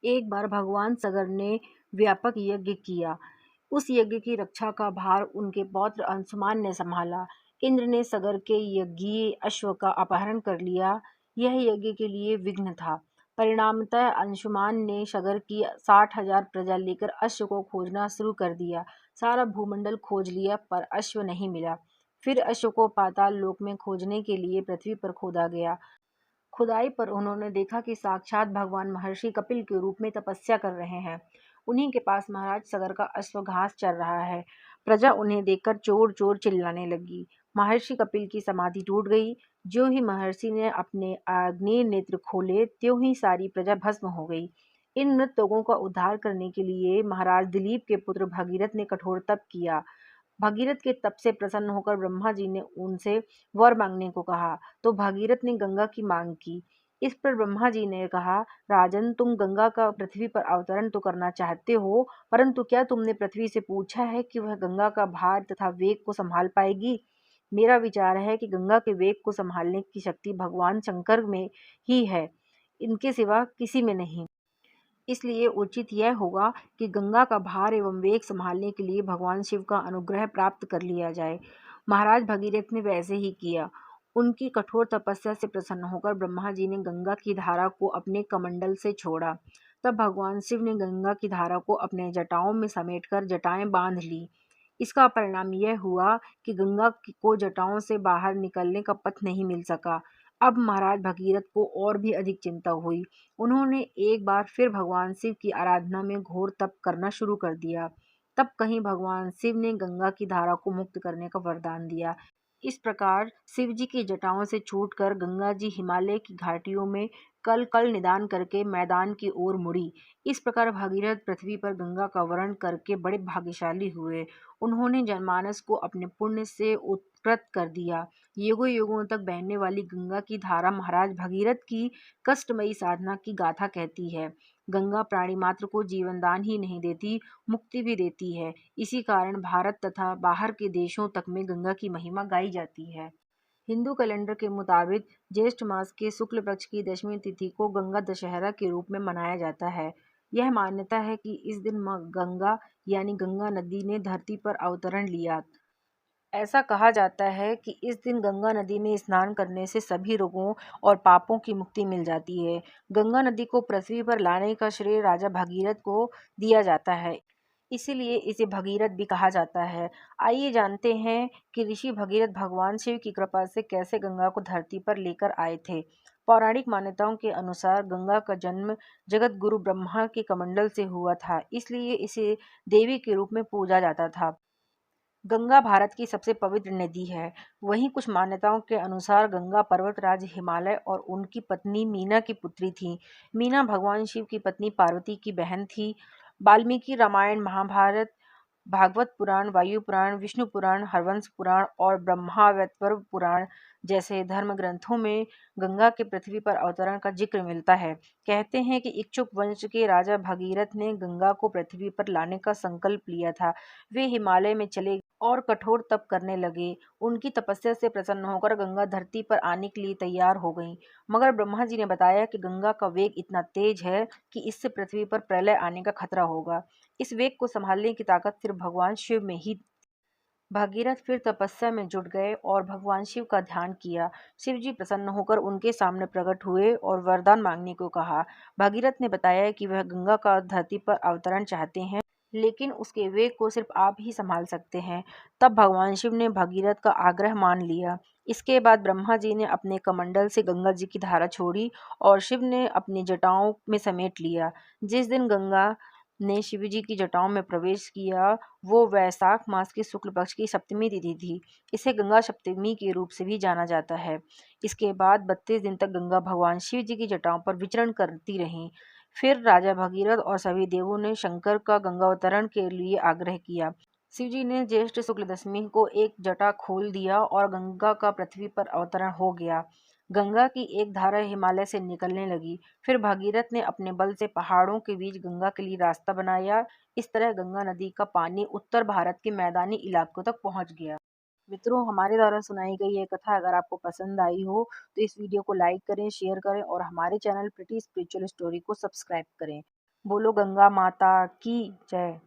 एक बार भगवान सगर ने व्यापक यज्ञ किया। उस यज्ञ की रक्षा का भार उनके पौत्र अंशुमान ने संभाला। इंद्र ने सगर के यज्ञीय अश्व का अपहरण कर लिया। यह यज्ञ के लिए विघ्न था। परिणामतः अंशुमान ने सगर की 60,000 प्रजा लेकर अश्व को खोजना शुरू कर दिया। सारा भूमंडल खोज लिया पर अश्व नहीं मिला। फिर अश्व को पाताल लोक में खोजने के लिए पृथ्वी पर खोदा गया। खुदाई पर उन्होंने देखा कि साक्षात भगवान महर्षि कपिल के रूप में तपस्या कर रहे हैं। उन्हीं के पास महाराज सगर का अश्व घास चर रहा है। प्रजा उन्हें देखकर चोर चोर चिल्लाने लगी। महर्षि कपिल की समाधि टूट गई। ज्यों ही महर्षि ने अपने आग्नेय नेत्र खोले त्यों ही सारी प्रजा भस्म हो गई। इन मृत लोगों का उद्धार करने के लिए महाराज दिलीप के पुत्र भगीरथ ने कठोर तप किया। भगीरथ के तप से प्रसन्न होकर ब्रह्मा जी ने उनसे वर मांगने को कहा, तो भगीरथ ने गंगा की मांग की। इस पर ब्रह्मा जी ने कहा, राजन, तुम गंगा का पृथ्वी पर अवतरण तो करना चाहते हो, परंतु क्या तुमने पृथ्वी से पूछा है कि वह गंगा का भार तथा वेग को संभाल पाएगी? मेरा विचार है कि गंगा के वेग को संभालने की शक्ति भगवान शंकर में ही है, इनके सिवा किसी में नहीं। इसलिए उचित यह होगा कि गंगा का भार एवं वेग संभालने के लिए भगवान शिव का अनुग्रह प्राप्त कर लिया जाए। महाराज भगीरथ ने वैसे ही किया। उनकी कठोर तपस्या से प्रसन्न होकर ब्रह्मा जी ने गंगा की धारा को अपने कमंडल से छोड़ा। तब भगवान शिव ने गंगा की धारा को अपने जटाओं में समेटकर जटाएं बांध ली। इसका परिणाम यह हुआ कि गंगा को जटाओं से बाहर निकलने का पथ नहीं मिल सका। अब महाराज भगीरथ को और भी अधिक चिंता हुई। उन्होंने एक बार फिर भगवान शिव की आराधना में घोर तप करना शुरू कर दिया। तब कहीं भगवान शिव ने गंगा की धारा को मुक्त करने का वरदान दिया। इस प्रकार शिव जी की जटाओं से छूटकर गंगा जी हिमालय की घाटियों में कल कल निदान करके मैदान की ओर मुड़ी। इस प्रकार भगीरथ पृथ्वी पर गंगा का वरण करके बड़े भाग्यशाली हुए। उन्होंने जनमानस को अपने पुण्य से उत्कृत कर दिया। युगों युगों तक बहने वाली गंगा की धारा महाराज भगीरथ की कष्टमयी साधना की गाथा कहती है। गंगा प्राणी मात्र को जीवन दान ही नहीं देती, मुक्ति भी देती है। इसी कारण भारत तथा बाहर के देशों तक में गंगा की महिमा गाई जाती है। हिंदू कैलेंडर के मुताबिक ज्येष्ठ मास के शुक्ल पक्ष की दशमी तिथि को गंगा दशहरा के रूप में मनाया जाता है। यह मान्यता है कि इस दिन मां गंगा यानी गंगा नदी ने धरती पर अवतरण लिया। ऐसा कहा जाता है कि इस दिन गंगा नदी में स्नान करने से सभी रोगों और पापों की मुक्ति मिल जाती है। गंगा नदी को पृथ्वी पर लाने का श्रेय राजा भगीरथ को दिया जाता है। इसीलिए इसे भगीरथ भी कहा जाता है। आइए जानते हैं कि ऋषि भगीरथ भगवान शिव की कृपा से कैसे गंगा को धरती पर लेकर आए थे। पौराणिक मान्यताओं के अनुसार गंगा का जन्म जगत गुरु ब्रह्मा के कमंडल से हुआ था, इसलिए इसे देवी के रूप में पूजा जाता था। गंगा भारत की सबसे पवित्र नदी है। वहीं कुछ मान्यताओं के अनुसार गंगा पर्वतराज हिमालय और उनकी पत्नी मीना की पुत्री थी। मीना भगवान शिव की पत्नी पार्वती की बहन थी। वाल्मीकि रामायण, महाभारत, भागवत पुराण, वायु पुराण, विष्णु पुराण, हरवंश पुराण और ब्रह्मावैवर्त पुराण जैसे धर्म ग्रंथों में गंगा के पृथ्वी पर अवतरण का जिक्र मिलता है। कहते हैं कि इक्ष्वाकु वंश के राजा भगीरथ ने गंगा को पृथ्वी पर लाने का संकल्प लिया था। वे हिमालय में चले और कठोर तप करने लगे। उनकी तपस्या से प्रसन्न होकर गंगा धरती पर आने के लिए तैयार हो गई। मगर ब्रह्मा जी ने बताया कि गंगा का वेग इतना तेज है कि इससे पृथ्वी पर प्रलय आने का खतरा होगा। इस वेग को संभालने की ताकत सिर्फ भगवान शिव में ही। भागीरथ फिर तपस्या में जुट गए और भगवान शिव का ध्यान किया। शिव जी प्रसन्न होकर उनके सामने प्रकट हुए और वरदान मांगने को कहा। भागीरथ ने बताया कि वह गंगा का धरती पर अवतरण चाहते हैं, लेकिन उसके वेग को सिर्फ आप ही संभाल सकते हैं। तब भगवान शिव ने भगीरथ का आग्रह मान लिया। इसके बाद ब्रह्मा जी ने अपने कमंडल से गंगा जी की धारा छोड़ी और शिव ने अपनी जटाओं में समेट लिया। जिस दिन गंगा ने शिव जी की जटाओं में प्रवेश किया, वो वैशाख मास की शुक्ल पक्ष की सप्तमी तिथि थी। इसे गंगा सप्तमी के रूप से भी जाना जाता है। इसके बाद 32 दिन तक गंगा भगवान शिव जी की जटाओं पर विचरण करती रहीं। फिर राजा भगीरथ और सभी देवों ने शंकर का गंगावतरण के लिए आग्रह किया। शिवजी ने ज्येष्ठ शुक्ल दशमी को एक जटा खोल दिया और गंगा का पृथ्वी पर अवतरण हो गया। गंगा की एक धारा हिमालय से निकलने लगी। फिर भगीरथ ने अपने बल से पहाड़ों के बीच गंगा के लिए रास्ता बनाया। इस तरह गंगा नदी का पानी उत्तर भारत के मैदानी इलाकों तक पहुंच गया। मित्रों, हमारे द्वारा सुनाई गई ये कथा अगर आपको पसंद आई हो तो इस वीडियो को लाइक करें, शेयर करें और हमारे चैनल प्रिटी स्पिरिचुअल स्टोरी को सब्सक्राइब करें। बोलो गंगा माता की जय।